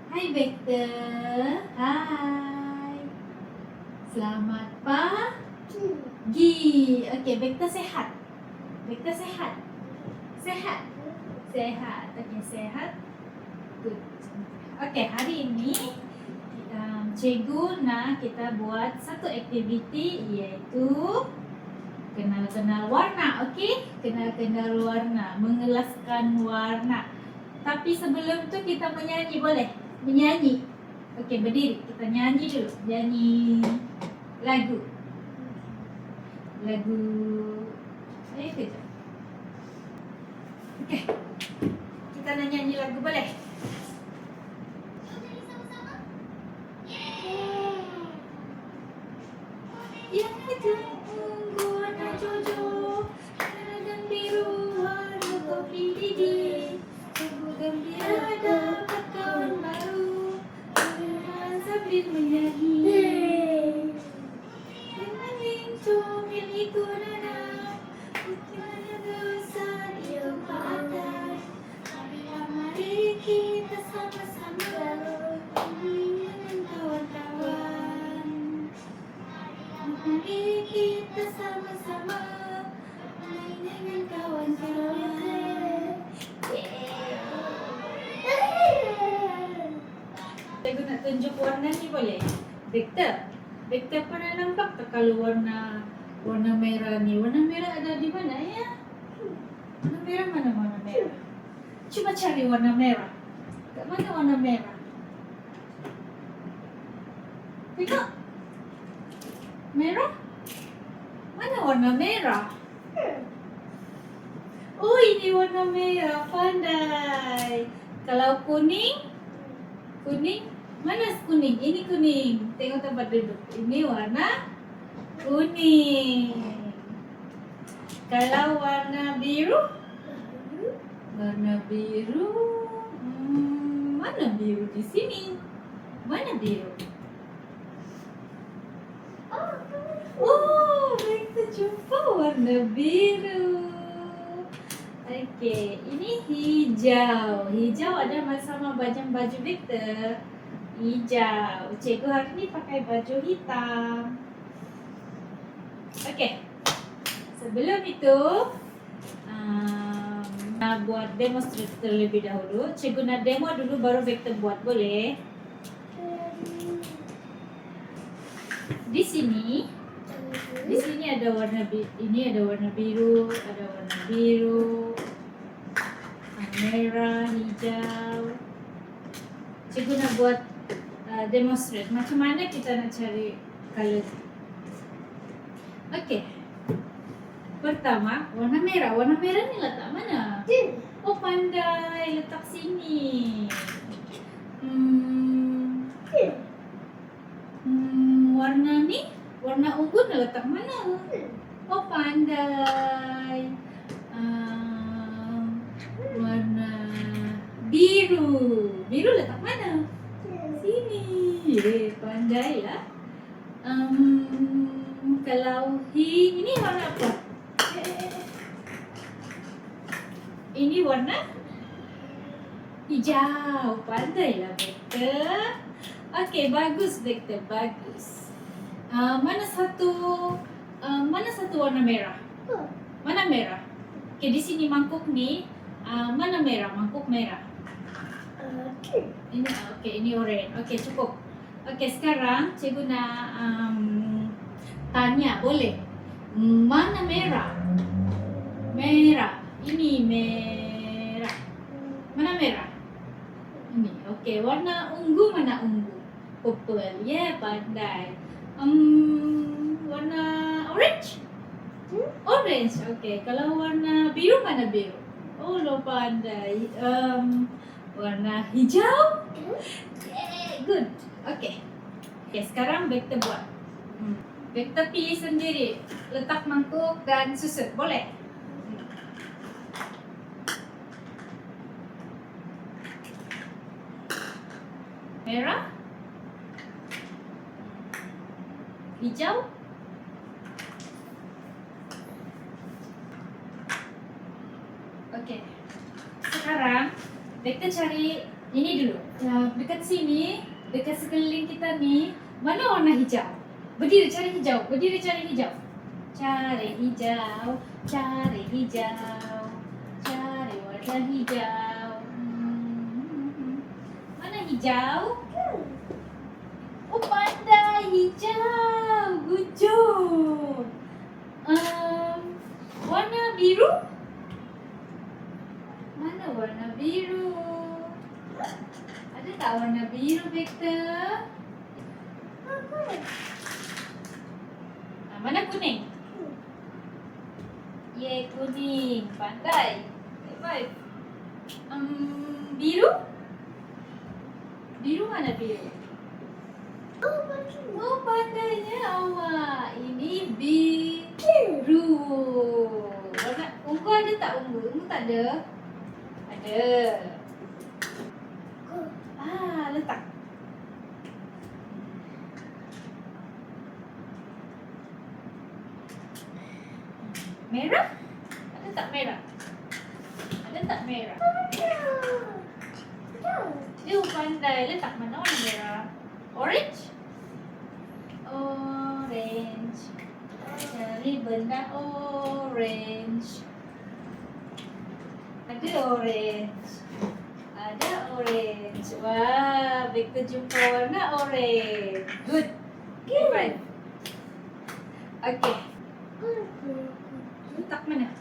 Hai Vector. Hai. Selamat pagi. Okey, Vector sehat. Vector sehat. Sehat. Sehat. Okey, sehat. Good. Okey, hari ini cikgu nak kita buat satu aktiviti iaitu kenal-kenal warna. Okey? Kenal-kenal warna, mengelaskan warna. Tapi sebelum tu kita menyanyi, boleh? Menyanyi. Okey, berdiri. Kita nyanyi dulu. Nyanyi lagu. Lagu. Ayo kejap. Okey. Kita nak nyanyi lagu, boleh? Yang itu ungu warna jojo, merah dan biru warna kopi didi. Sungguh gembira dapat kawan baru, dengan sambil menyanyi. Yang comel itu nana, putihnya besar di tempat atas. Mari kita sama-sama dengan kawan-kawan. Mari kita sama-sama main dengan kawan-kawan. Cikgu nak tunjuk warna ni, boleh? Vector. Vector pernah nampak tak kalau warna merah ni? Warna merah ada di mana ya? Warna merah mana warna merah? Cuba cari warna merah. Kat mana warna merah? Tengok. Merah? Mana warna merah? Oh, ini warna merah. Pandai. Kalau kuning? Kuning? Mana kuning? Ini kuning. Tengok tempat duduk. Ini warna kuning. Kalau warna biru? Warna biru. Mana biru di sini? Mana biru? Oh, kita jumpa warna biru. Okey, ini hijau. Hijau ada sama baju Vector. Hijau. Cikgu hari ni pakai baju hitam. Okey. Sebelum itu, nak buat demonstrasi terlebih dahulu. Cikgu nak demo dulu baru Vector buat, boleh? Di sini ada warna ini ada warna biru, ada warna biru, merah, hijau. Cikgu nak buat demonstrate macam mana kita nak cari color. Okey. Pertama, warna merah. Warna merah ni letak mana? Oh, pandai, letak sini. Warna ni, warna ungu nak letak mana? Oh, pandai. Warna biru. Biru letak mana? Sini. Pandai lah. Kalau ini warna apa? Ini warna hijau. Pandai lah Vector. Okey, bagus Vector, bagus. Mana satu warna merah? Mana merah? Okey, di sini mangkuk ni mana merah? Mangkuk merah. Ini orange. Okey, cukup. Okey, sekarang cikgu nak tanya, boleh? Mana merah? Merah. Ini merah. Mana merah? Ini. Okey, warna ungu mana ungu? Purple. Yeah, pandai. Warna orange? Orange. Okey, kalau warna biru mana biru? Oh, lo pandai. Warna hijau? Yeah, good. Okey. Okey, sekarang Vector buat. Vector pilih sendiri. Letak mangkuk dan susun. Boleh? Merah? Hijau? Okey. Sekarang Vector cari Ini dulu. Dekat sini, dekat sekeliling kita ni, mana warna hijau? Berdiri cari hijau. Berdiri cari hijau. Cari hijau. Cari hijau. Cari warna hijau. Mana hijau? Oh, panda hijau. Good job. Warna biru? Mana warna biru? Ada tak warna biru, Victor? Mana kuning? Ye, kuning. Pandai. Baik. Biru? Biru mana biru? Oh, pandainya awak. Ini biru. Warna ungu ada tak ungu? Ungu tak ada? Ada. Letak. Merah? Ada tak merah? Ada tak merah? Pandai. Letak mana warna merah? Orange? Orange. Cari benda orange. Ada orange. Ada orange. Wah, Victor jumpa warna orange. Good. Okay, fine. Okay. Letak mana?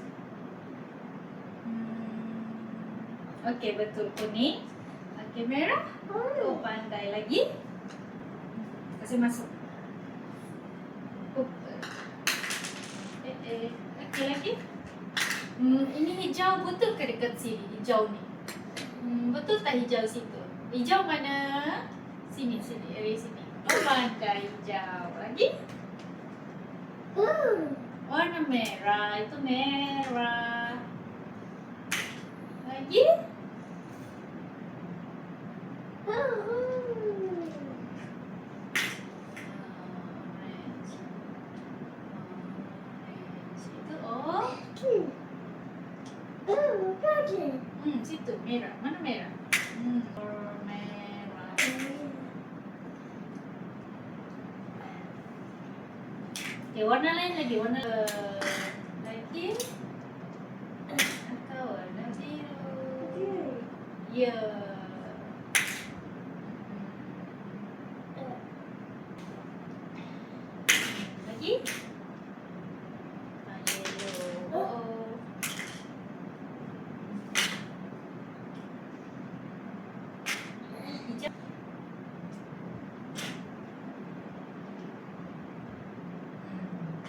Okay, betul. Kuning. Okay, merah. Oh, pandai lagi. Kasih masuk. Okay, lagi. Ini hijau betul ke dekat sini? Hijau ni. Betul tak hijau situ? Hijau mana? Sini, dari sini. Oh, pandai hijau. Lagi? Warna merah. Itu merah. Lagi? Situ merah. Mana merah? Merah. Okay, warna lain lagi. Warna lagi. Atau warna biru. Ya. Lagi.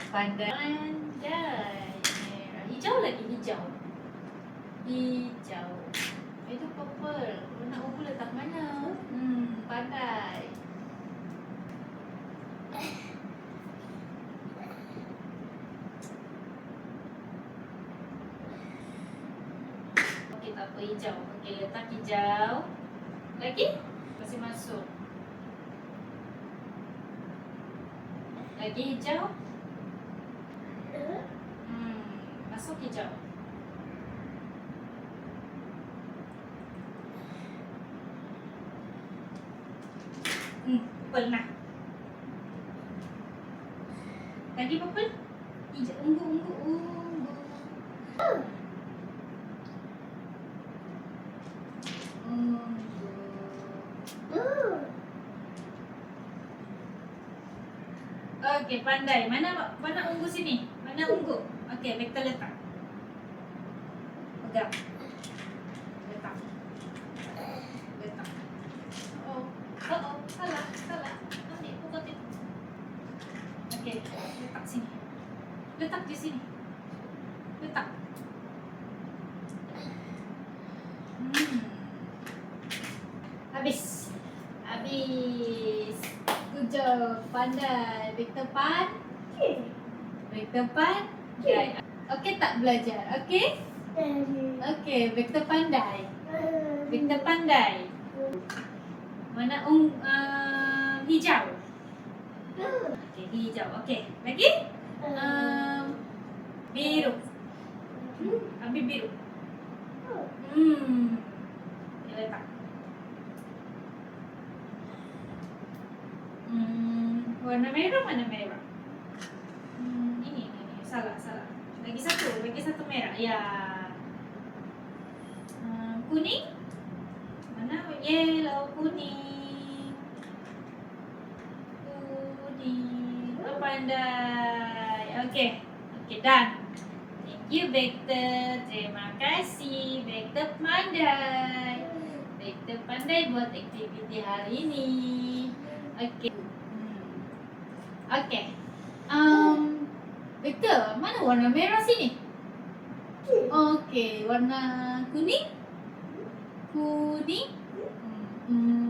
Pandai. Merah. Hijau lagi, hijau. Hijau. Itu purple. Nak purple letak mana? Pandai. Okey, tak apa, hijau. Okey, letak hijau. Lagi? Kasih masuk. Lagi hijau. Masuk hijau. Purple nak. Lagi purple. Hijau, ungu. Okey, pandai. Mana ungu sini? Mana ungu? Okey, Victor letak. Pegang. Letak. Oh, salah. Ambil pukul tu. Okey, letak sini. Letak di sini. Letak. Habis. Good job. Pandai. Victor pandai. Okey tak belajar? Okey? Okey, Victor pandai. Mana hijau? Okey, hijau. Okey, lagi? Biru. Ambil biru. Letak. Warna merah mana merah? Ini. Salah. Lagi satu merah. Ya. Kuning. Mana? Yellow, kuning. Oh, pandai. Okay, done. Thank you, Vector. Terima kasih, Vector pandai. Vector pandai buat aktiviti hari ini. Okay. Okay. Vector, mana warna merah sini? Okay, warna kuning.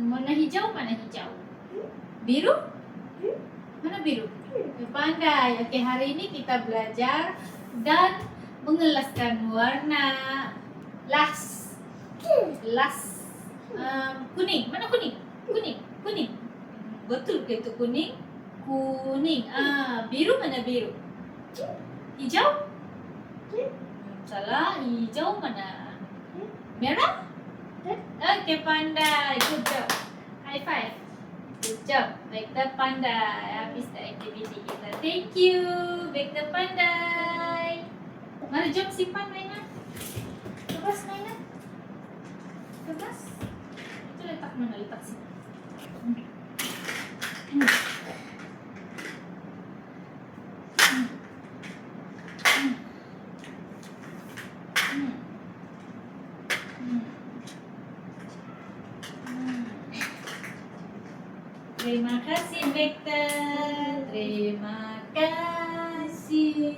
Warna hijau, mana hijau? Biru? Mana biru? Pandai. Okay, hari ini kita belajar dan mengelaskan warna. Last. Kuning. Mana kuning? Kuning. Betul ke itu kuning? Kuning. Biru mana biru? Hijau? Salah. Hijau mana? Merah? Okay, pandai. Good job. High five. Good job. Vector pandai. Habis aktiviti kita. Thank you, Vector pandai. Mari jom simpan mainan. Lepas mainan. Lepas. Itu letak mana? Letak sini. Terima kasih, Vector. Terima kasih.